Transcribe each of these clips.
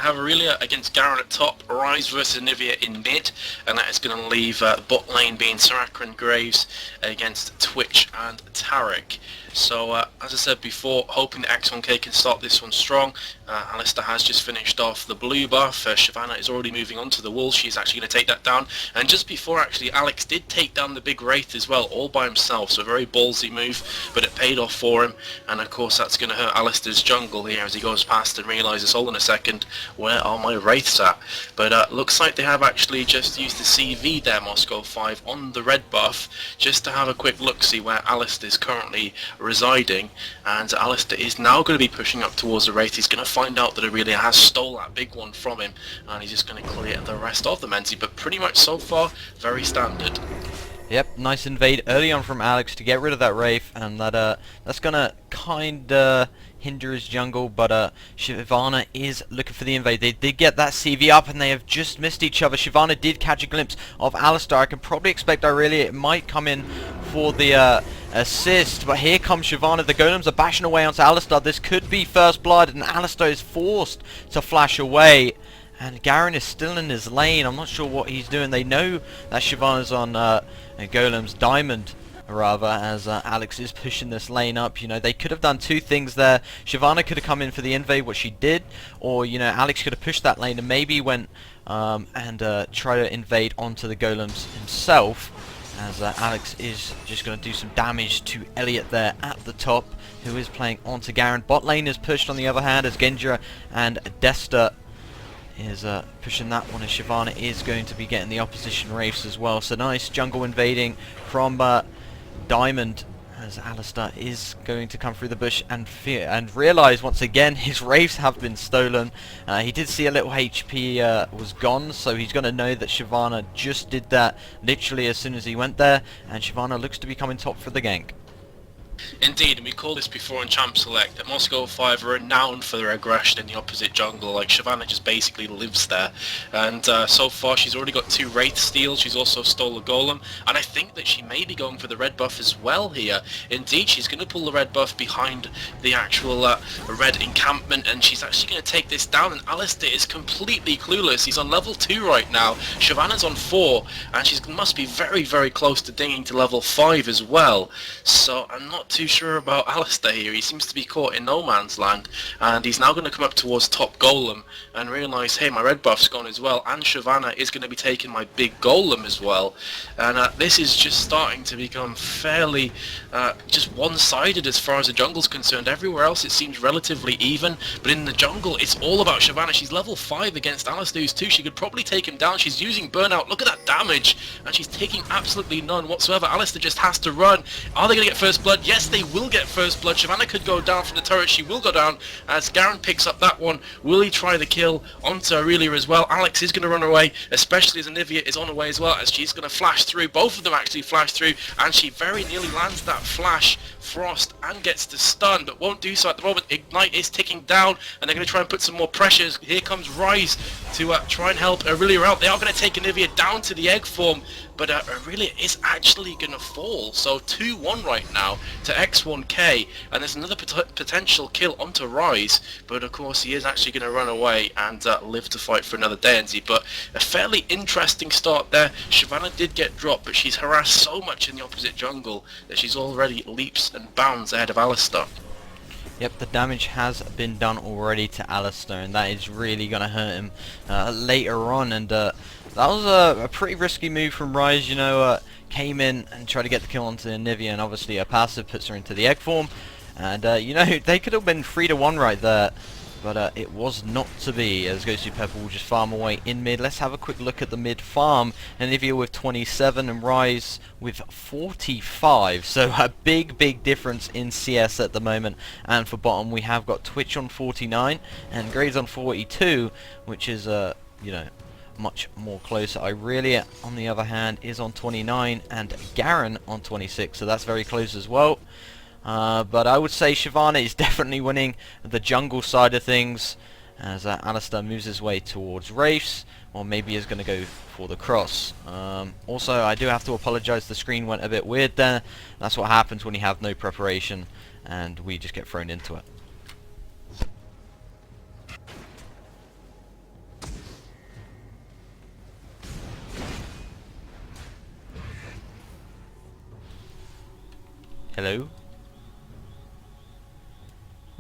have Aurelia against Garen at top, Rise versus Nivea in mid, and that is going to leave bot lane being Soraka and Graves against Twitch and Tarek. So, as I said before, hoping that x1K can start this one strong. Alistair has just finished off the blue buff. Shyvana is already moving on to the wall. She's actually going to take that down. And just before, actually, Alex did take down the big Wraith as well, all by himself. So a very ballsy move, but it paid off for him. And of course, that's going to hurt Alistair's jungle here as he goes past and realises, hold on a second, where are my Wraiths at? But looks like they have actually just used the CV there, Moscow5, on the red buff, just to have a quick look, see where Alistair is currently residing. And Alistair is now going to be pushing up towards the Wraith. He's going to find out that Aurelia has stole that big one from him, and he's just going to clear the rest of the Menzi, but pretty much so far, very standard. Yep, nice invade early on from Alex to get rid of that Wraith, and that's gonna kinda hinder his jungle, but Shyvana is looking for the invade. They did get that CV up and they have just missed each other. Shyvana did catch a glimpse of Alistar. I can probably expect Aurelia it might come in for the assist, but here comes Shyvana. The golems are bashing away onto Alistar. This could be first blood, and Alistar is forced to flash away. And Garen is still in his lane. I'm not sure what he's doing. They know that Shyvana's on Golem's Diamond, rather, as Alex is pushing this lane up. You know, they could have done two things there. Shyvana could have come in for the invade, what she did, or, you know, Alex could have pushed that lane and maybe went and try to invade onto the Golems himself, as Alex is just going to do some damage to Elliot there at the top, who is playing onto Garen. Bot lane is pushed on the other hand, as Genja and Desta is pushing that one, as Shyvana is going to be getting the opposition Wraiths as well. So nice jungle invading from Diamond, as Alistar is going to come through the bush and realise once again his Wraiths have been stolen. He did see a little HP was gone, so he's going to know that Shyvana just did that literally as soon as he went there, and Shyvana looks to be coming top for the gank. Indeed, and we called this before in Champ Select, that Moscow5 are renowned for their aggression in the opposite jungle. Like, Shyvana just basically lives there, and so far she's already got 2 Wraith steals. She's also stole a Golem, and I think that she may be going for the red buff as well here. Indeed, she's going to pull the red buff behind the actual red encampment, and she's actually going to take this down, and Alistair is completely clueless. He's on level 2 right now, Shyvana's on 4, and she must be very, very close to dinging to level 5 as well. So I'm not too sure about Alistair here. He seems to be caught in no man's land, and he's now going to come up towards top Golem and realise, hey, my red buff's gone as well, and Shyvana is going to be taking my big Golem as well. And this is just starting to become fairly just one-sided as far as the jungle's concerned. Everywhere else it seems relatively even, but in the jungle it's all about Shyvana. She's level 5 against Alistair, who's 2. She could probably take him down. She's using burnout. Look at that damage, and she's taking absolutely none whatsoever. Alistair just has to run. Are they going to get first blood? Yes, they will get first blood. Shyvana could go down from the turret. She will go down as Garen picks up that one. Will he try the kill onto Aurelia as well? Alex is going to run away, especially as Anivia is on her way as well, as she's going to flash through. Both of them actually flash through, and she very nearly lands that flash Frost and gets the stun, but won't do so at the moment. Ignite is ticking down, and they're going to try and put some more pressures. Here comes Rise to try and help Aurelia out. They are going to take Anivia down to the egg form, but Aurelia is actually going to fall. So 2-1 right now to x1K, and there's another potential kill onto Rise, but of course he is actually going to run away and live to fight for another day. But a fairly interesting start there. Shyvana did get dropped, but she's harassed so much in the opposite jungle that she's already leaps and bounds ahead of Alistair. Yep, the damage has been done already to Alistair, and that is really going to hurt him later on. And that was a pretty risky move from Rise, you know, came in and tried to get the kill onto Anivia, and obviously a passive puts her into the egg form. And, you know, they could have been 3-1 right there, but it was not to be, as Ghostly Pepper will just farm away in mid. Let's have a quick look at the mid farm. Anivia with 27 and Rise with 45. So a big difference in CS at the moment. And for bottom we have got Twitch on 49 and Graves on 42, which is, you know, much more closer. Aurelia, on the other hand, is on 29 and Garen on 26, so that's very close as well. But I would say Shyvana is definitely winning the jungle side of things, as Alistair moves his way towards Wraiths, or maybe is going to go for the cross. Also, I do have to apologise, the screen went a bit weird there. That's what happens when you have no preparation and we just get thrown into it. Hello?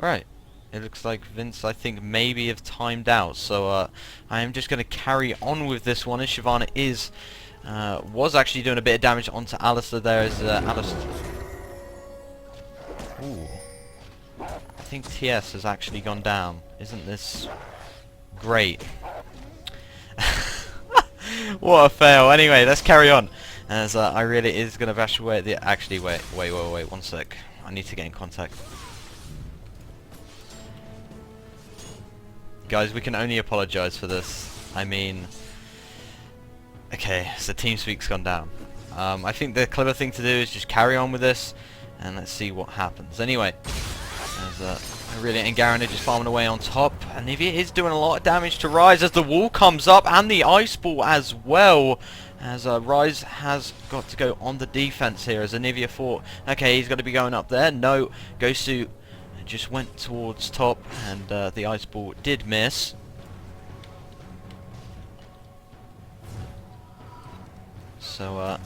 Right. It looks like Vince, I think, maybe have timed out. So I am just going to carry on with this one as Shyvana is... was actually doing a bit of damage onto Alistair there as Alistair... Ooh. I think TS has actually gone down. Isn't this great? What a fail. Anyway, let's carry on. As I really is going to bash away at the... Actually, wait, 1 sec. I need to get in contact. Guys, we can only apologise for this. I mean... Okay, so TeamSpeak's gone down. I think the clever thing to do is just carry on with this, and let's see what happens. Anyway, as Aurelia and Garen are just farming away on top, and Nivea is doing a lot of damage to Rise as the wall comes up, and the Ice Ball as well. As Rise has got to go on the defense here, as Anivia thought, okay, he's going to be going up there. No, Gosu just went towards top, and the Ice Ball did miss. So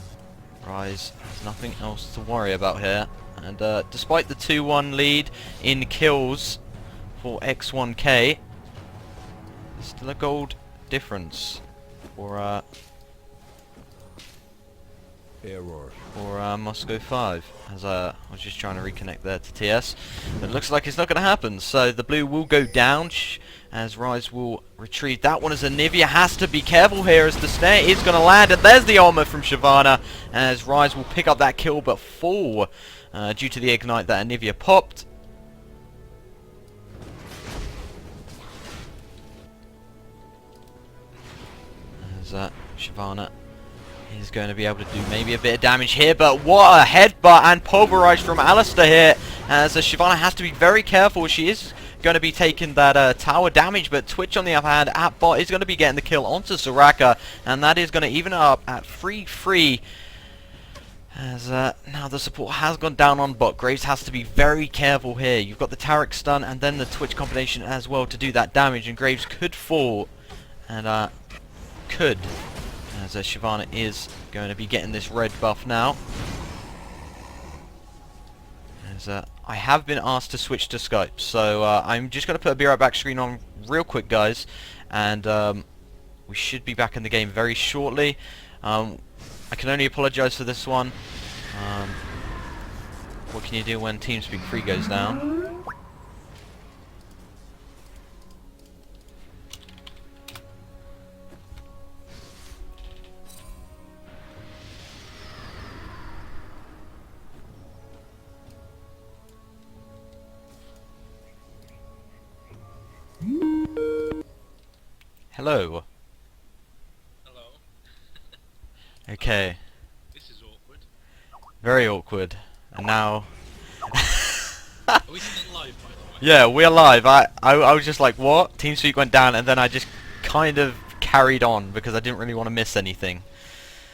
Rise has nothing else to worry about here, and despite the 2-1 lead in kills for x1K, there's still a gold difference for Moscow5, as I was just trying to reconnect there to TS. But it looks like it's not going to happen, so the blue will go down as Rise will retrieve that one, as Anivia has to be careful here as the snare is going to land, and there's the armor from Shyvana as Rise will pick up that kill but fall due to the ignite that Anivia popped. As Shyvana is going to be able to do maybe a bit of damage here, but what a headbutt and pulverize from Alistair here, as Shyvana has to be very careful. She is going to be taking that tower damage, but Twitch on the other hand at bot is going to be getting the kill onto Soraka, and that is going to even it up at 3-3. As now the support has gone down on bot. Graves has to be very careful here. You've got the Taric stun and then the Twitch combination as well to do that damage, and Graves could fall, and could, as Shyvana is going to be getting this red buff now. As I have been asked to switch to Skype, so I'm just going to put a Be Right Back screen on real quick, guys, and we should be back in the game very shortly. I can only apologise for this one. What can you do when TeamSpeak 3 goes down? Hello. Hello. Okay. This is awkward. Very awkward. And now... Are we still live, by the way? Yeah, we're live. I was just like, what? TeamSpeak went down, and then I just kind of carried on because I didn't really want to miss anything.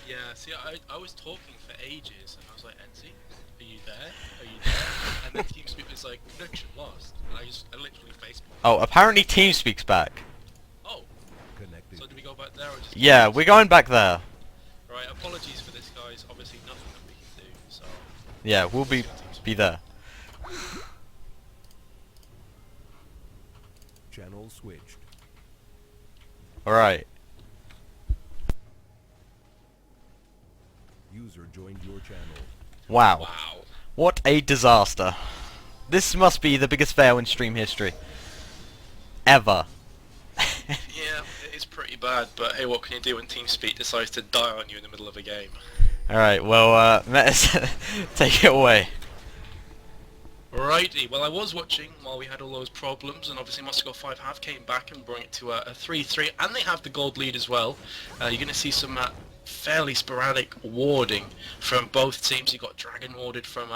Yeah, see, I was talking for ages, and I was like, Enzi, are you there? Are you there? And then TeamSpeak was like, connection lost. And I literally facepalmed. Oh, apparently TeamSpeak's back. Oh. So do we go back there or just... Yeah, we're going back there. Right, apologies for this, guys. Obviously nothing that we can do, so... Yeah, we'll be there. Channel switched. Alright. User joined your channel. Wow. Wow. What a disaster. This must be the biggest fail in stream history. Ever. Yeah, it is pretty bad, but hey, what can you do when TeamSpeak decides to die on you in the middle of a game? Alright, well, Metis, take it away. Righty, well I was watching while we had all those problems, and obviously Moscow5 have came back and brought it to a 3-3, and they have the gold lead as well. You're going to see some fairly sporadic warding from both teams. You got Dragon warded from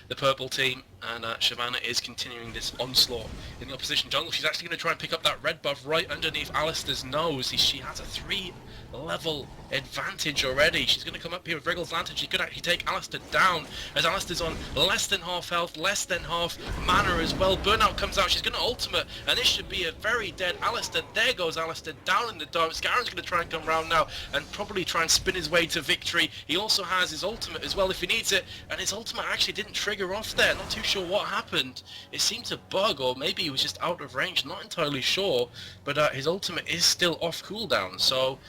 the purple team, and Shyvana is continuing this onslaught in the opposition jungle. She's actually going to try and pick up that red buff right underneath Alistair's nose. She has a 3-level advantage already. She's going to come up here with Wriggle's Lantern. She could actually take Alistair down, as Alistair's on less than half health, less than half mana as well. Burnout comes out. She's going to ultimate, and this should be a very dead Alistair. There goes Alistair down in the dark. Garen's going to try and come round now and probably try and spin his way to victory. He also has his ultimate as well if he needs it, and his ultimate actually didn't trigger off there. Not too sure what happened. It seemed to bug, or maybe he was just out of range, not entirely sure, but his ultimate is still off cooldown. So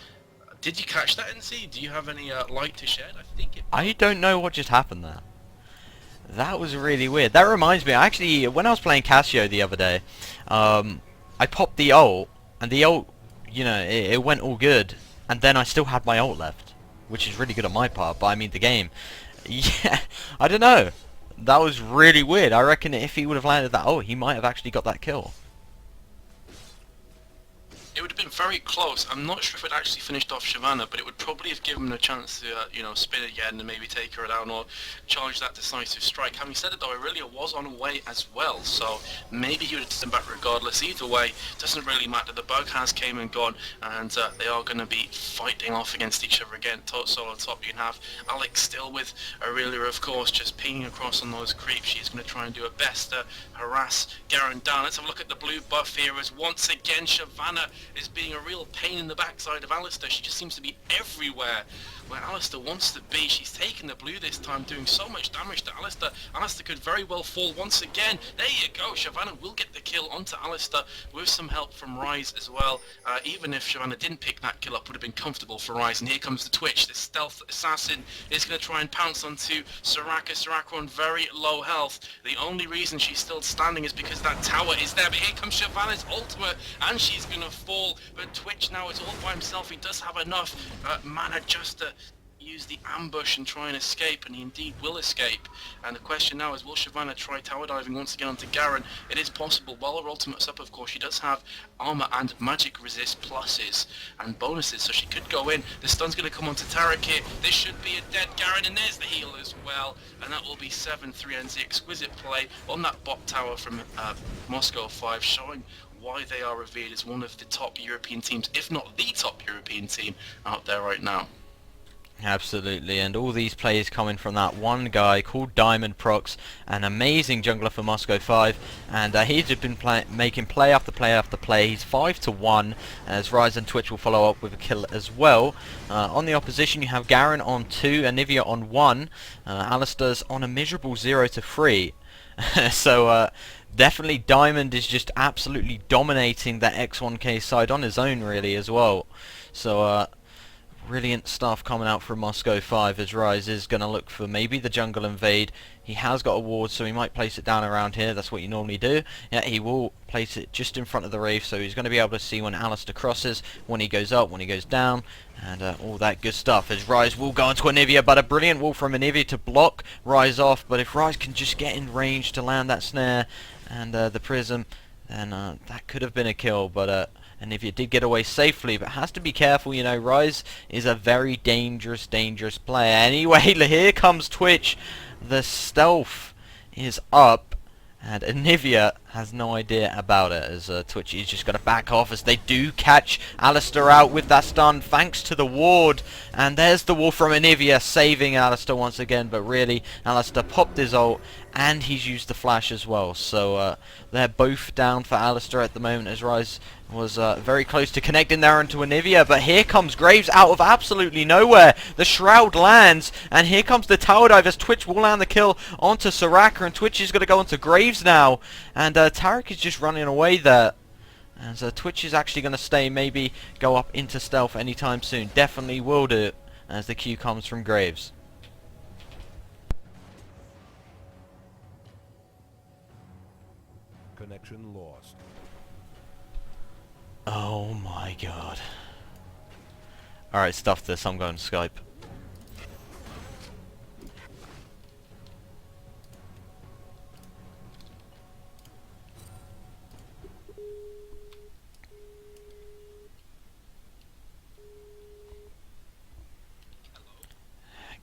did you catch that, NC? Do you have any light to shed? I think it... I don't know what just happened there. That was really weird. That reminds me, actually, when I was playing Casio the other day, I popped the ult, and the ult, you know, it went all good, and then I still had my ult left, which is really good on my part, but I mean the game. Yeah, I don't know. That was really weird. I reckon if he would have landed that ult, he might have actually got that kill. It would have been very close. I'm not sure if it actually finished off Shyvana, but it would probably have given him a chance to, you know, spin again and maybe take her down or charge that decisive strike. Having said it though, Aurelia was on her way as well, so maybe he would have taken back regardless. Either way, doesn't really matter. The bug has came and gone, and they are going to be fighting off against each other again. Solo top, you can have Alex still with Aurelia, of course, just pinging across on those creeps. She's going to try and do her best to harass Garen down. Let's have a look at the blue buff here as once again Shyvana is being a real pain in the backside of Alistair. She just seems to be everywhere where Alistair wants to be. She's taking the blue this time, doing so much damage to Alistair. Alistair could very well fall once again. There you go. Shyvana will get the kill onto Alistair with some help from Ryze as well. Even if Shyvana didn't pick that kill up, would have been comfortable for Ryze. And here comes the Twitch. This stealth assassin is going to try and pounce onto Soraka. Soraka on very low health. The only reason she's still standing is because that tower is there. But here comes Shyvana's ultimate, and she's going to fall. But Twitch now is all by himself. He does have enough mana just to use the ambush and try and escape, and he indeed will escape. And the question now is, will Shyvana try tower diving once again onto Garen? It is possible. While her ultimate's up, of course, she does have armor and magic resist pluses and bonuses, so she could go in. The stun's going to come onto Tarek here. This should be a dead Garen, and there's the heal as well, and that will be 7-3 NZ. Exquisite play on that bot tower from Moscow5, showing why they are revered as one of the top European teams, if not the top European team out there right now. Absolutely, and all these players coming from that one guy called Diamond Prox, an amazing jungler for Moscow5, and he's just been making play after play after play. He's 5-1, as Ryze and Twitch will follow up with a kill as well. On the opposition you have Garen on 2, Anivia on 1, Alistair's on a miserable 0-3. So definitely Diamond is just absolutely dominating that x1K side on his own really as well. So brilliant stuff coming out from Moscow5 as Ryze is going to look for maybe the jungle invade. He has got a ward, so he might place it down around here. That's what you normally do. Yeah, he will place it just in front of the Wraith, so he's going to be able to see when Alistair crosses, when he goes up, when he goes down, and all that good stuff. As Ryze will go into Anivia, but a brilliant wall from Anivia to block Ryze off. But if Ryze can just get in range to land that snare and the prism, then that could have been a kill. But Anivia did get away safely, but has to be careful, you know. Ryze is a very dangerous player. Anyway, here comes Twitch. The stealth is up, and Anivia has no idea about it, as Twitch is just going to back off as they do catch Alistair out with that stun thanks to the ward. And there's the wall from Anivia saving Alistair once again, but really Alistair popped his ult and he's used the flash as well. So they're both down for Alistair at the moment, as Ryze was very close to connecting there into Anivia, but here comes Graves out of absolutely nowhere. The Shroud lands, and here comes the tower dive as Twitch will land the kill onto Soraka, and Twitch is going to go onto Graves now, and Tarek is just running away there. And so Twitch is actually going to stay, maybe go up into stealth anytime soon. Definitely will do, as the Q comes from Graves. Connection lost. Oh my god. Alright, stuff this, I'm going to Skype.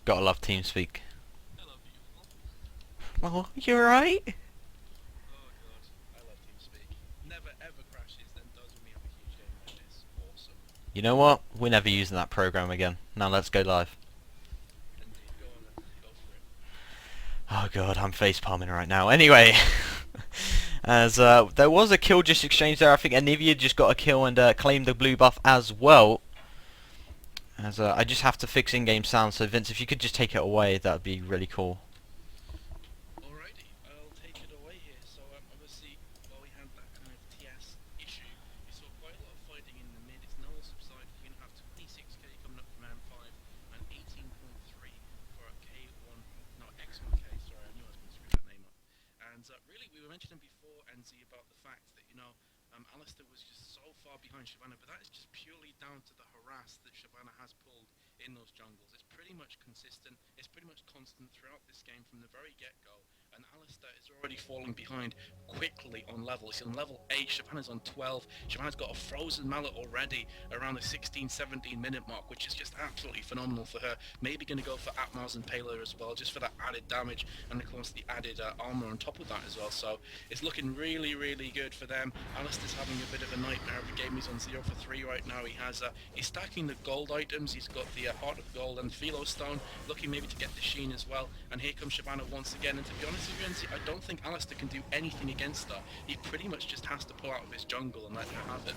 Gotta love TeamSpeak. Hello, beautiful. Oh, you alright? Oh god, I love TeamSpeak. Never ever crashes, then does when we have a huge game, and it's awesome. You know what? We're never using that program again. Now let's go live. Indeed, go on then, go for it. Oh god, I'm face palming right now. Anyway, as there was a kill just exchanged there. I think Anivia just got a kill and claimed the blue buff as well. As I just have to fix in-game sound, so Vince, if you could just take it away, that would be really cool. Alrighty, I'll take it away here. So obviously, while we had that kind of TS issue, we saw quite a lot of fighting in the mid. It's now all subsided. You're going to have 26k coming up from M5 and 18.3 for K1, no, x1K, sorry, I knew I was going to screw that name up. And really, we were mentioning before, NZ, about the fact that, you know, Alistair was just so far behind Shyvana, but that is just purely down to the harass that Shyvana has pulled in those jungles. It's pretty much consistent, it's pretty much constant throughout this game from the very get-go, and Alistair is already falling behind quickly on level. He's on level 8, Shyvana's on 12, Shyvana's got a frozen mallet already around the 16-17 minute mark, which is just absolutely phenomenal for her. Maybe going to go for Atmars and Payload as well, just for that added damage, and of course the added armor on top of that as well. So it's looking really, really good for them. Alistair's having a bit of a nightmare of a game. He's on 0 for 3 right now. He's stacking the gold items. He's got the Heart of Gold and Philo Stone, looking maybe to get the Sheen as well. And here comes Shyvana once again. And to be honest with you, NC, I don't think Alistair can do anything against her. He pretty much just has to pull out of his jungle and let her have it.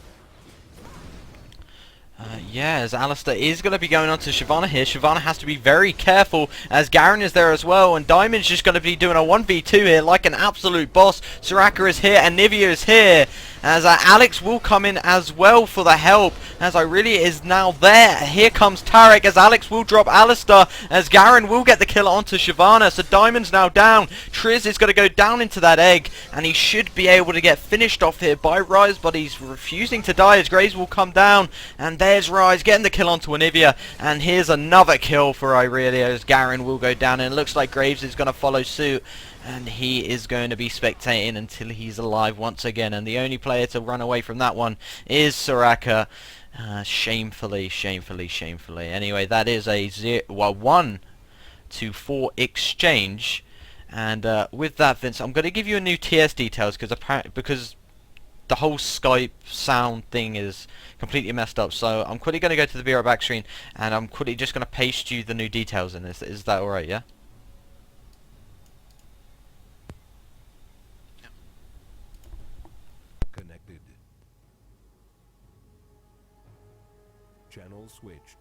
Yeah, as Alistair is going to be going on to Shyvana here. Shyvana has to be very careful as Garen is there as well, and Diamond's just going to be doing a 1v2 here like an absolute boss. Soraka is here and Nivea is here, as Alex will come in as well for the help, as Irelia is now there. Here comes Tarek as Alex will drop Alistair, as Garen will get the kill onto Shyvana. So Diamond's now down. Triz is going to go down into that egg, and he should be able to get finished off here by Rise, but he's refusing to die as Graves will come down, and there's Rise getting the kill onto Anivia, and here's another kill for Irelia as Garen will go down, and it looks like Graves is going to follow suit, and he is going to be spectating until he's alive once again, and the only player to run away from that one is Soraka. Shamefully. Anyway, that is a 1-4 exchange, and with that, Vince, I'm going to give you a new TS details because the whole Skype sound thing is completely messed up. So I'm quickly going to go to the Be Right Back screen, and I'm quickly just going to paste you the new details in this. Is that alright, yeah? Connected. Channel switched.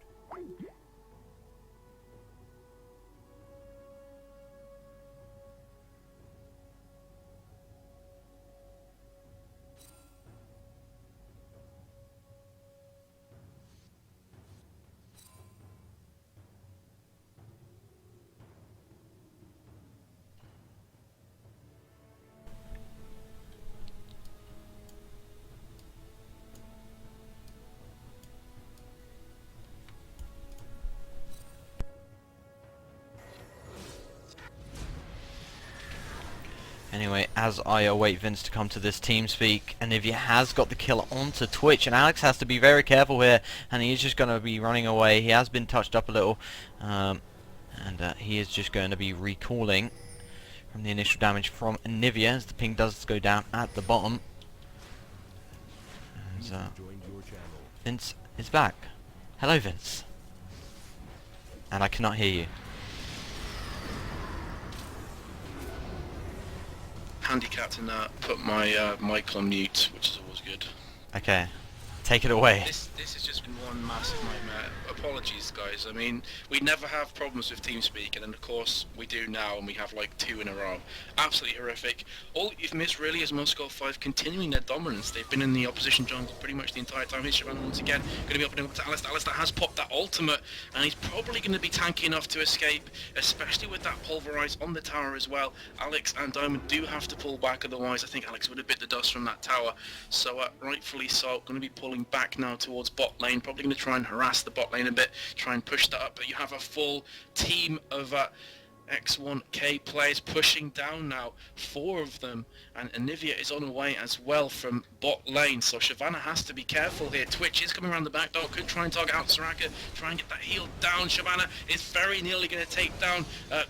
Anyway, as I await Vince to come to this TeamSpeak, Anivia has got the kill onto Twitch, and Alex has to be very careful here, and he is just going to be running away. He has been touched up a little, and he is just going to be recalling from the initial damage from Anivia, as the ping does go down at the bottom. As, Vince is back. Hello, Vince. And I cannot hear you. Handicapped in that, put my mic on mute, which is always good. Okay, take it away. This has just been one massive nightmare. Apologies, guys. I mean, we never have problems with TeamSpeak, and then of course we do now, and we have like 2 in a row. Absolutely horrific. All you've missed really is Moscow5 continuing their dominance. They've been in the opposition jungle pretty much the entire time. Here's Shyvana once again, going to be opening up to Alistair. Alistair has popped that ultimate, and he's probably going to be tanky enough to escape, especially with that pulverize on the tower as well. Alex and Diamond do have to pull back, otherwise I think Alex would have bit the dust from that tower. So rightfully so, going to be pulling back now towards bot lane, probably going to try and harass the bot lane a bit, try and push that up, but you have a full team of x1K players pushing down now, 4 of them, and Anivia is on her way as well from bot lane, so Shyvana has to be careful here. Twitch is coming around the back door, could try and target out Soraka, try and get that heal down. Shyvana is very nearly going to take down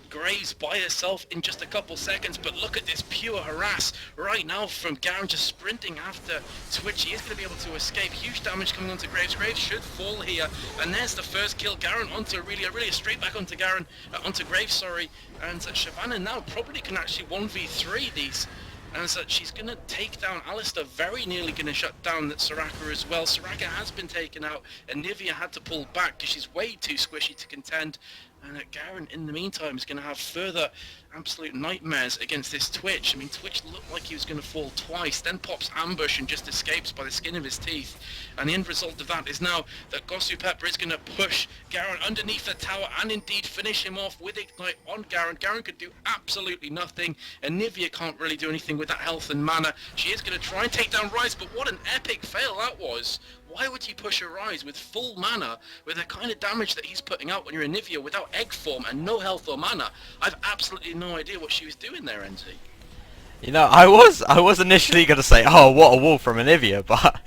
Graves by herself in just a couple seconds, but look at this pure harass right now from Garen, just sprinting after Twitch. He is going to be able to escape. Huge damage coming onto Graves. Graves should fall here, and there's the first kill. Garen onto Irelia straight back onto Garen, onto Graves, sorry, and Shyvana now probably can actually 1v3 these and so she's going to take down Alistair, very nearly going to shut down Soraka as well. Soraka has been taken out, and Nivea had to pull back because she's way too squishy to contend. And Garen, in the meantime, is going to have further absolute nightmares against this Twitch. I mean, Twitch looked like he was going to fall twice, then pops ambush and just escapes by the skin of his teeth. And the end result of that is now that Gosu is going to push Garen underneath the tower and indeed finish him off with Ignite on Garen. Garen could do absolutely nothing, and Nivea can't really do anything with that health and mana. She is going to try and take down Rise, but what an epic fail that was. Why would he push a Rise with full mana, with the kind of damage that he's putting out when you're in Nivea without egg form and no health or mana? I've absolutely no idea what she was doing there, NT. You know, I was initially going to say, oh, what a wall from Anivia, but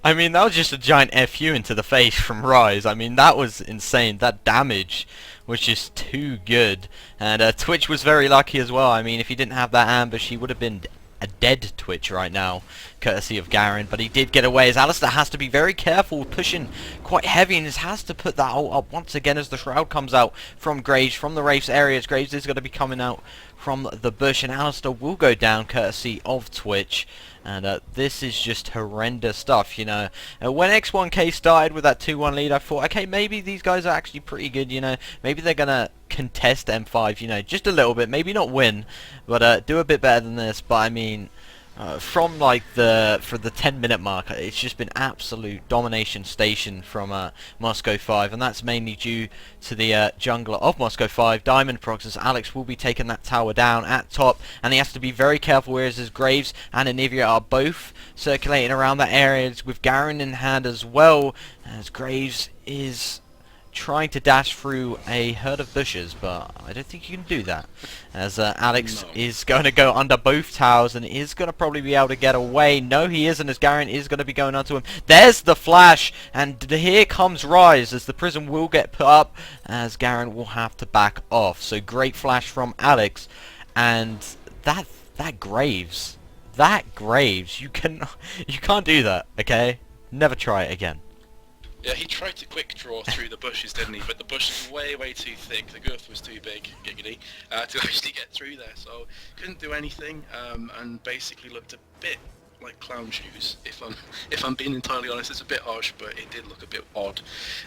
I mean, that was just a giant FU into the face from Rise. I mean, that was insane. That damage was just too good. And Twitch was very lucky as well. I mean, if he didn't have that ambush, he would have been a dead Twitch right now, courtesy of Garen, but he did get away, as Alistair has to be very careful, pushing quite heavy, and has to put that ult up once again as the Shroud comes out from Graves, from the Wraith's areas. Graves is going to be coming out from the bush, and Alistair will go down courtesy of Twitch. And this is just horrendous stuff, you know. When x1K started with that 2-1 lead, I thought, okay, maybe these guys are actually pretty good, you know. Maybe they're going to contest M5, you know, just a little bit. Maybe not win, but do a bit better than this. But, I mean, from, like, for the 10-minute mark, it's just been absolute domination station from Moscow5. And that's mainly due to the jungler of Moscow5, Diamond Prox, as Alex will be taking that tower down at top. And he has to be very careful, whereas his Graves and Anivia are both circulating around that area with Garen in hand as well, as Graves is trying to dash through a herd of bushes, but I don't think you can do that, as Alex is going to go under both towers and is going to probably be able to get away. No, he isn't, as Garen is going to be going onto him. There's the flash, and here comes Rise, as the prison will get put up, as Garen will have to back off. So great flash from Alex, and that Graves, you can't do that, okay? Never try it again. Yeah, he tried to quick draw through the bushes, didn't he? But the bush is way too thick. The girth was too big, giggity, to actually get through there. So couldn't do anything, and basically looked a bit like clown shoes. If I'm being entirely honest, it's a bit harsh, but it did look a bit odd.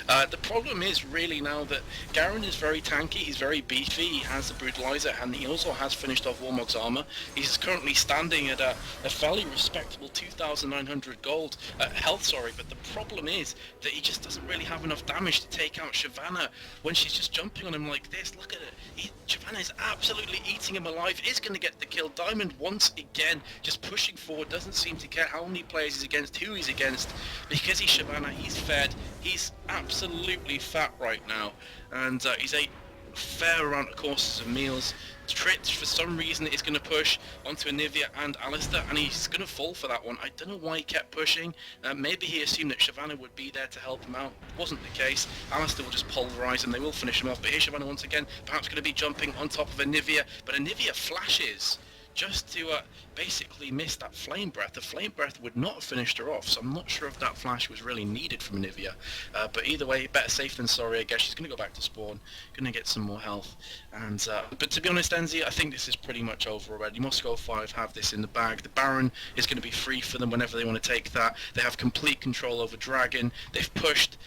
The problem is really now that Garen is very tanky. He's very beefy. He has the brutalizer, and he also has finished off Warmog's armor. He's currently standing at a fairly respectable 2,900 gold health. Sorry, but the problem is that he just doesn't really have enough damage to take out Shyvana when she's just jumping on him like this. Look at it. Shyvana is absolutely eating him alive. Is going to get the kill. Diamond once again just pushing forward. Doesn't seem to care how many players he's against, who he's against, because he's Shyvana, he's fed, he's absolutely fat right now, and he's ate a fair amount of courses of meals. Tritch, for some reason, is going to push onto Anivia and Alistair, and he's going to fall for that one. I don't know why he kept pushing. Maybe he assumed that Shyvana would be there to help him out. Wasn't the case. Alistair will just pulverise and they will finish him off, but here's Shyvana once again, perhaps going to be jumping on top of Anivia, but Anivia flashes just to basically miss that flame breath. The flame breath would not have finished her off, so I'm not sure if that flash was really needed from Anivia. But either way, better safe than sorry, I guess. She's going to go back to spawn, going to get some more health. And but to be honest, Enzi, I think this is pretty much over already. Moscow5 have this in the bag. The Baron is going to be free for them whenever they want to take that. They have complete control over Dragon. They've pushed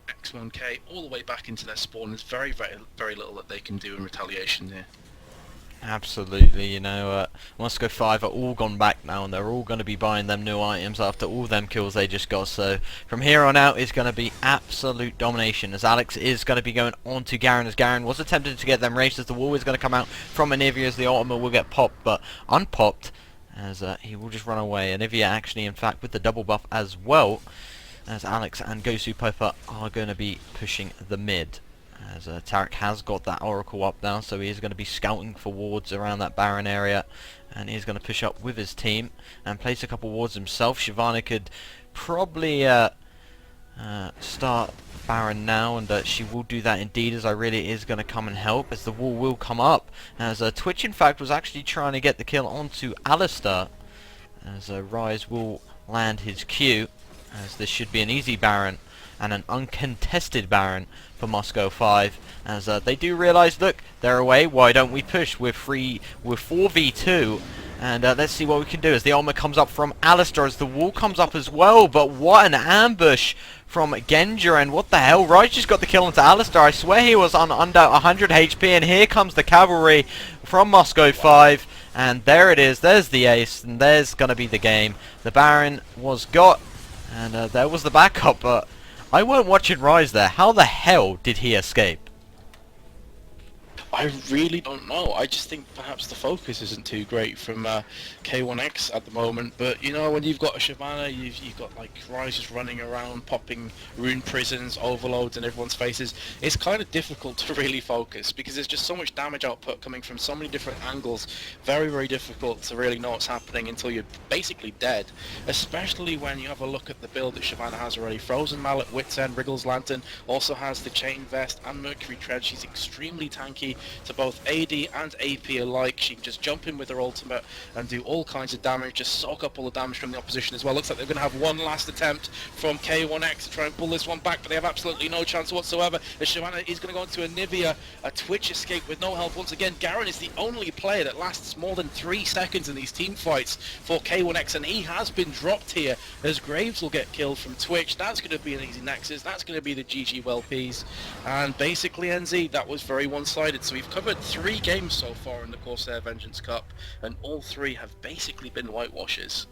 x1K all the way back into their spawn. There's very little that they can do in retaliation here. Absolutely, you know, Moscow5 are all gone back now, and they're all going to be buying them new items after all them kills they just got. So from here on out is going to be absolute domination, as Alex is going to be going on to Garen, as Garen was attempting to get them raced, as the wall is going to come out from Anivia, as the ultimate will get popped, but unpopped, as he will just run away. Anivia actually, in fact, with the double buff as well, as Alex and Gosu Piper are going to be pushing the mid. As Tarek has got that Oracle up now, so he is going to be scouting for wards around that Baron area, and he's going to push up with his team and place a couple wards himself. Shyvana could probably start Baron now, and she will do that indeed, as Irelia is going to come and help, as the wall will come up, as Twitch in fact was actually trying to get the kill onto Alistair, as Rise will land his Q, as this should be an easy Baron and an uncontested Baron for Moscow5, as they do realise, look, they're away, why don't we push? We're 4v2, And let's see what we can do as the ultimate comes up from Alistar, as the wall comes up as well. But what an ambush from Genja, and what the hell? Ryze just got the kill onto Alistar. I swear he was on under 100 HP, and here comes the cavalry from Moscow5. And there it is, there's the ace, and there's going to be the game. The Baron was got, and there was the backup, but I weren't watching Ryze there. How the hell did he escape? I really don't know. I just think perhaps the focus isn't too great from K1X at the moment. But you know, when you've got a Shyvana, you've got like Ryze just running around, popping rune prisons, overloads in everyone's faces. It's kind of difficult to really focus because there's just so much damage output coming from so many different angles. Very, very difficult to really know what's happening until you're basically dead. Especially when you have a look at the build that Shyvana has already. Frozen Mallet, Wit's End, Wriggle's Lantern, also has the Chain Vest and Mercury Tread. She's extremely tanky to both AD and AP alike. She can just jump in with her ultimate and do all kinds of damage, just soak up all the damage from the opposition as well. Looks like they're going to have one last attempt from K1X to try and pull this one back, but they have absolutely no chance whatsoever. As Shyvana is going to go into Anivia, a Twitch escape with no help once again. Garen is the only player that lasts more than 3 seconds in these team fights for K1X, and he has been dropped here as Graves will get killed from Twitch. That's going to be an easy Nexus. That's going to be the GG well Ps, and basically NZ, that was very one-sided. So we've covered 3 games so far in the Corsair Vengeance Cup, and all 3 have basically been whitewashes.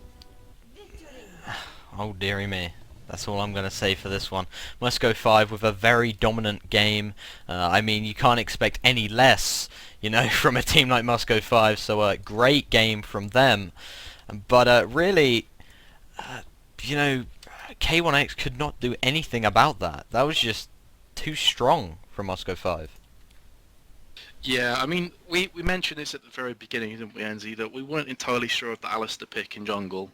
Oh dearie me. That's all I'm going to say for this one. Moscow5 with a very dominant game. I mean, you can't expect any less, you know, from a team like Moscow5. So a great game from them. But really, you know, K1X could not do anything about that. That was just too strong for Moscow5. Yeah, I mean, we mentioned this at the very beginning, didn't we, Enzi, that we weren't entirely sure of the Alistar pick in jungle.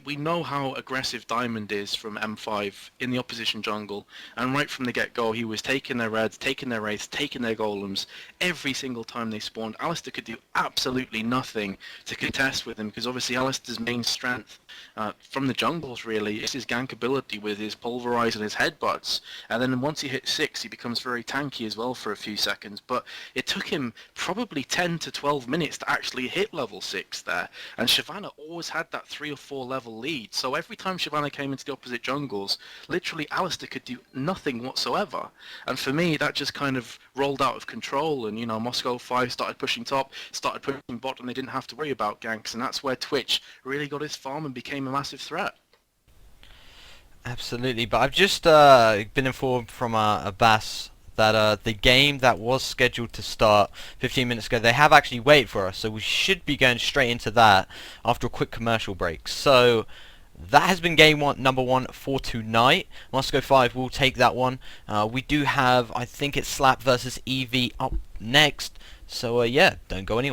We know how aggressive Diamond is from M5 in the opposition jungle, and right from the get-go he was taking their reds, taking their wraiths, taking their golems every single time they spawned. Alistar could do absolutely nothing to contest with him, because obviously Alistar's main strength from the jungles really is his gank ability with his pulverize and his headbutts, and then once he hits 6 he becomes very tanky as well for a few seconds. But it took him probably 10 to 12 minutes to actually hit level 6 there, and Shyvana always had that 3 or 4 level lead, so every time Shyvana came into the opposite jungles, literally Alistar could do nothing whatsoever. And for me that just kind of rolled out of control, and you know, Moscow5 started pushing top, started pushing bot, and they didn't have to worry about ganks, and that's where Twitch really got his farm and became a massive threat. Absolutely, but I've just been informed from Abbas that the game that was scheduled to start 15 minutes ago, they have actually waited for us, so we should be going straight into that after a quick commercial break. So that has been game number one for tonight. Moscow5 will take that one. We do have, I think it's Slap versus EV up next, so yeah, don't go anywhere.